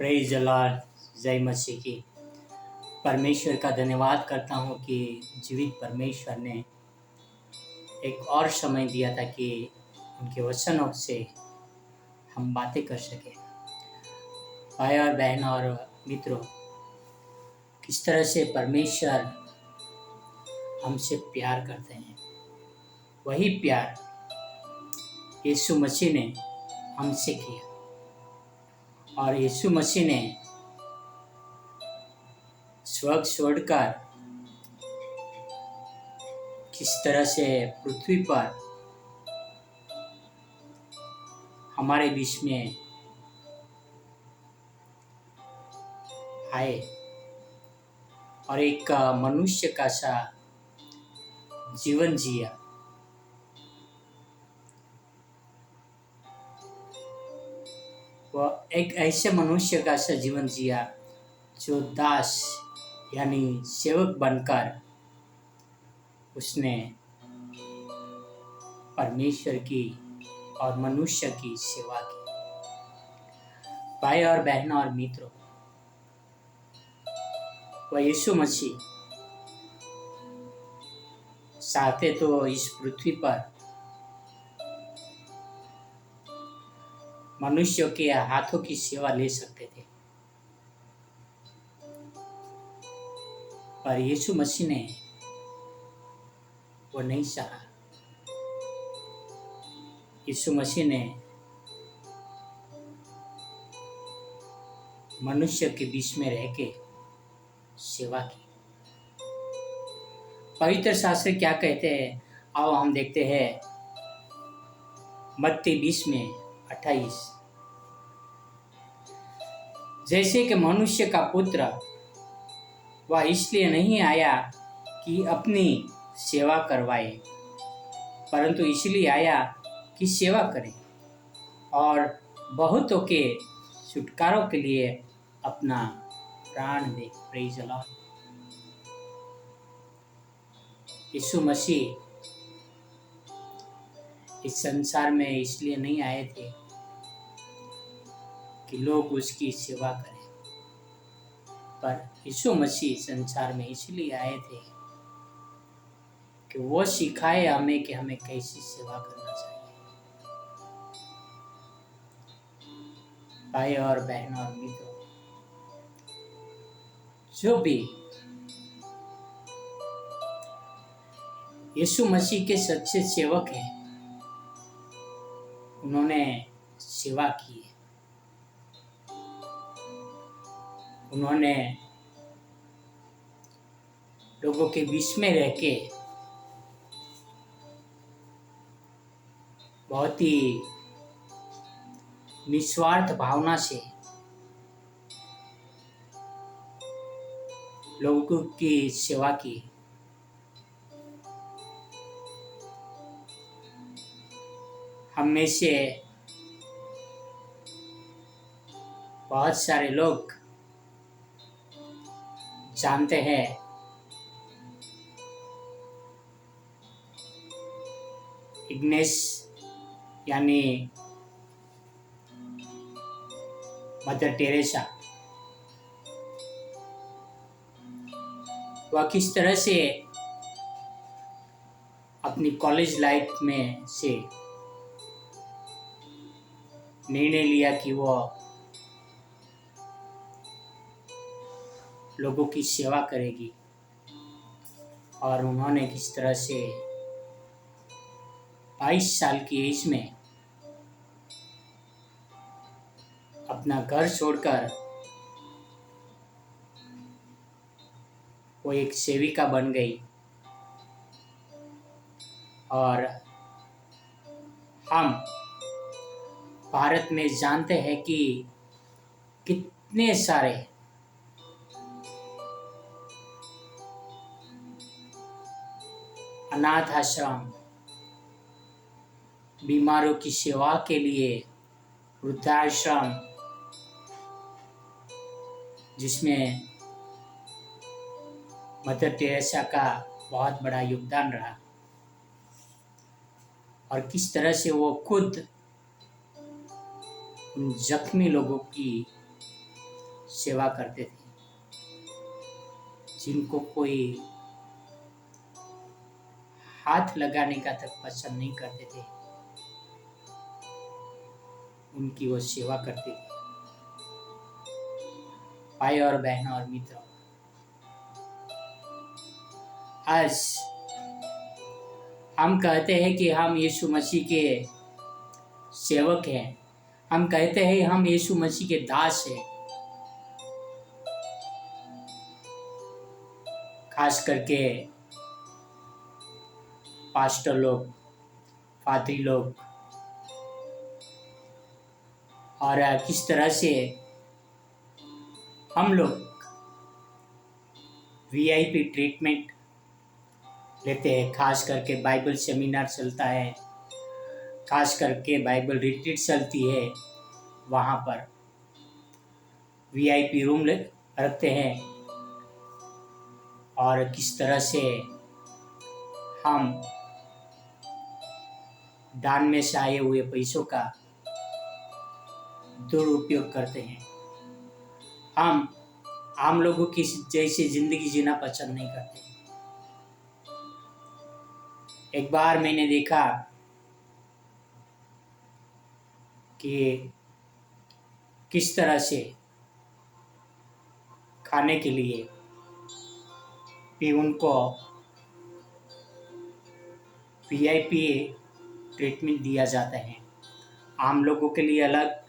Praise the Lord, जय मसीह की। परमेश्वर का धन्यवाद करता हूँ कि जीवित परमेश्वर ने एक और समय दिया था कि उनके वचनों से हम बातें कर सकें। भाई और बहन और मित्रों, किस तरह से परमेश्वर हमसे प्यार करते हैं, वही प्यार यीशु मसीह ने हमसे किया। और यीशु मसीह ने स्वर्ग छोड़कर किस तरह से पृथ्वी पर हमारे बीच में आए और एक मनुष्य का सा जीवन जिया। वह एक ऐसे मनुष्य का सा जीवन जिया जो दास यानी सेवक बनकर उसने परमेश्वर की और मनुष्य की सेवा की। भाई और बहन और मित्रों, वह यीशु मसीह चाहते तो इस पृथ्वी पर मनुष्यों के हाथों की सेवा ले सकते थे, पर यीशु मसीह ने वो नहीं चाहा। यीशु मसीह ने मनुष्य के बीच में रह के सेवा की। पवित्र शास्त्र क्या कहते हैं, आओ हम देखते हैं। मत्ती 20:28, जैसे कि मनुष्य का पुत्र वह इसलिए नहीं आया कि अपनी सेवा करवाए, परंतु इसलिए आया कि सेवा करे और बहुतों के छुटकारों के लिए अपना प्राण दे। Praise the lord. Yeshu Masih इस संसार में इसलिए नहीं आए थे कि लोग उसकी सेवा करें, पर यीशु मसीह संसार में इसलिए आए थे कि वो सिखाए हमें कि हमें कैसी सेवा करना चाहिए। भाई और बहन और मित्रों, जो भी यीशु मसीह के सच्चे सेवक हैं, उन्होंने सेवा की है। उन्होंने लोगों के बीच में रह के बहुत ही निस्वार्थ भावना से लोगों की सेवा की। हम में से बहुत सारे लोग जानते हैं इग्नेस यानी मदर टेरेसा, वह किस तरह से अपनी कॉलेज लाइफ में से निर्णय लिया कि वो लोगों की सेवा करेगी, और उन्होंने किस तरह से 22 साल की एज में अपना घर छोड़कर वो एक सेविका बन गई। और हम भारत में जानते हैं कि कितने सारे अनाथ आश्रम, बीमारों की सेवा के लिए वृद्धाश्रम, जिसमें मदर टेरेसा का बहुत बड़ा योगदान रहा, और किस तरह से वो खुद उन जख्मी लोगों की सेवा करते थे, जिनको कोई हाथ लगाने का तक पसंद नहीं करते थे, उनकी वो सेवा करते थे। भाई और बहनों और मित्रों, आज हम कहते हैं कि हम यीशु मसीह के सेवक हैं, हम कहते हैं हम यीशु मसीह के दास हैं। खास करके पास्टर लोग, पादरी लोग, और किस तरह से हम लोग वीआईपी ट्रीटमेंट लेते हैं। खास करके बाइबल सेमिनार चलता है, खास करके बाइबल रिट्रीट चलती है, वहाँ पर वीआईपी रूम रखते हैं, और किस तरह से हम दान में से आए हुए पैसों का दुरुपयोग करते हैं। हम आम लोगों की जैसी जिंदगी जीना पसंद नहीं करते। एक बार मैंने देखा कि किस तरह से खाने के लिए भी उनको वीआईपी ट्रीटमेंट दिया जाता है, आम लोगों के लिए अलग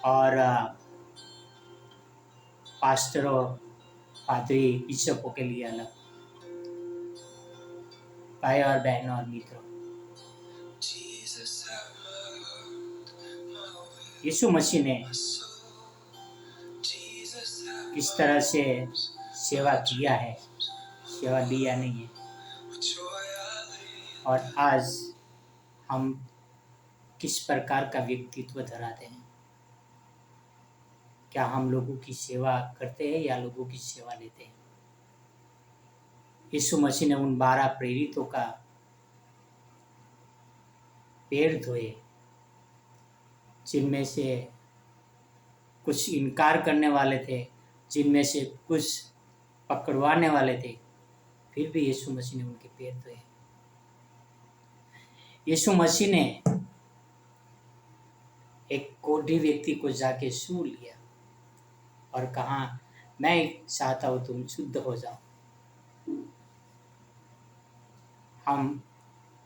और पास्टरों, पादरी, बिशपों के लिए अलग। भाई और बहनों और मित्रों, यीशु मसीह ने किस तरह से सेवा किया है, सेवा दिया नहीं है, और आज हम किस प्रकार का व्यक्तित्व धराते हैं। क्या हम लोगों की सेवा करते हैं या लोगों की सेवा लेते हैं? यीशु मसीह ने उन 12 प्रेरितों का पैर धोए, जिनमें से कुछ इनकार करने वाले थे, जिनमें से कुछ पकड़वाने वाले थे, फिर भी यीशु मसीह ने उनके पैर धोए। यीशु मसीह ने एक कोढ़ी व्यक्ति को जाके छू लिया और कहा, मैं चाहता हूँ तुम शुद्ध हो जाओ। हम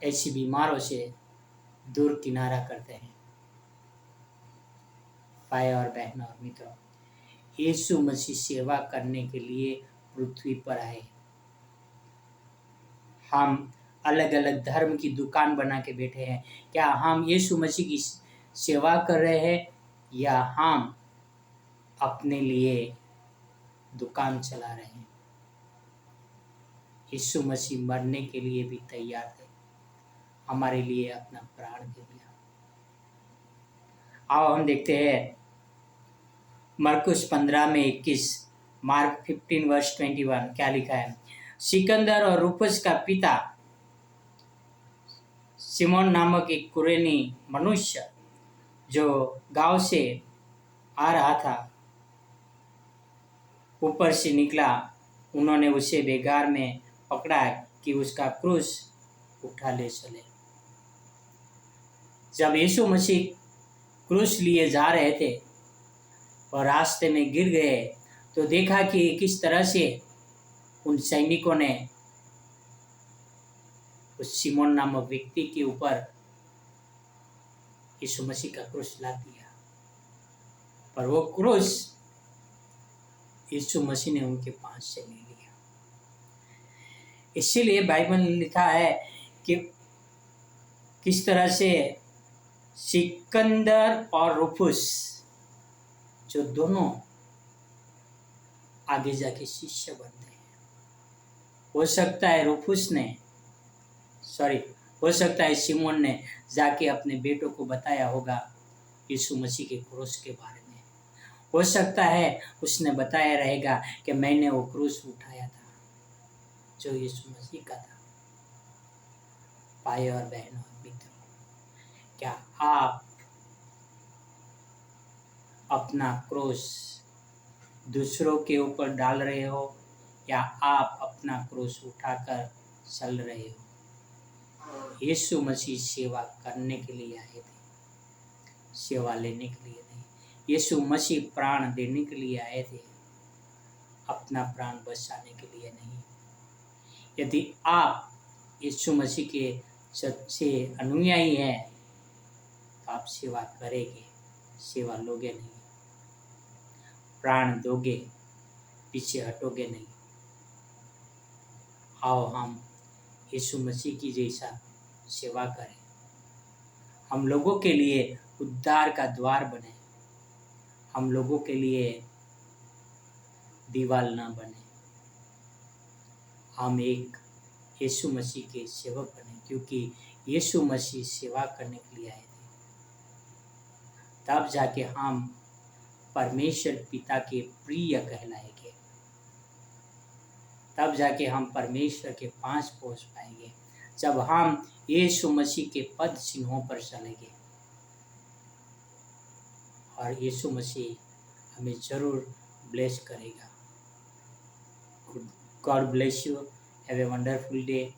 ऐसी बीमारों से दूर किनारा करते हैं। भाई और बहनों और मित्रों, यीशु मसीह सेवा करने के लिए पृथ्वी पर आए। हम अलग अलग धर्म की दुकान बना के बैठे हैं। क्या हम यीशु मसीह की सेवा कर रहे हैं या हम अपने लिए दुकान चला रहे हैं? यीशु मसीह मरने के लिए भी तैयार थे, हमारे लिए अपना प्राण दे दिया। आओ हम देखते हैं मरकुस 15 में 21, मार्क 15 वर्स 21 क्या लिखा है। सिकंदर और रूपस का पिता सिमोन नामक एक कुरेनी मनुष्य जो गांव से आ रहा था, ऊपर से निकला। उन्होंने उसे बेगार में पकड़ा कि उसका क्रूस उठा ले चले। जब यीशु मसीह क्रूस लिए जा रहे थे और रास्ते में गिर गए, तो देखा कि किस तरह से उन सैनिकों ने उस सिमोन नामक व्यक्ति के ऊपर यीशु मसीह का क्रूस ला दिया, पर वो क्रूस यीशु मसीह ने उनके पास से ले लिया। इसीलिए बाइबल में लिखा है कि किस तरह से सिकंदर और रूफुस, जो दोनों आगे जाके शिष्य बनते हैं। हो सकता है हो सकता है सिमोन ने जाके अपने बेटों को बताया होगा यीशु मसीह के क्रूस के बारे में। हो सकता है उसने बताया रहेगा कि मैंने वो क्रूस उठाया था जो यीशु मसीह का था। भाई और बहनों मित्रों, क्या आप अपना क्रूस दूसरों के ऊपर डाल रहे हो या आप अपना क्रूस उठाकर चल रहे हो। यीशु मसीह सेवा करने के लिए आए थे, सेवा लेने के लिए नहीं। यीशु मसीह प्राण देने के लिए आए थे, अपना प्राण बचाने के लिए नहीं। यदि आप यीशु मसीह के सच्चे अनुयायी हैं तो आप सेवा करेंगे, सेवा लोगे नहीं, प्राण दोगे, पीछे हटोगे नहीं। आओ हम यीशु मसीह की जैसा सेवा करें, हम लोगों के लिए उद्धार का द्वार बने, हम लोगों के लिए दीवाल ना बने। हम एक यीशु मसीह के सेवक बने, क्योंकि यीशु मसीह सेवा करने के लिए आए थे। तब जाके हम परमेश्वर पिता के प्रिय कहलाएंगे, तब जाके हम परमेश्वर के पास पहुंच पाएंगे, जब हम यीशु मसीह के पद चिन्हों पर चलेंगे। और यीशु मसीह हमें जरूर ब्लेस करेगा। God bless you. Have a wonderful day.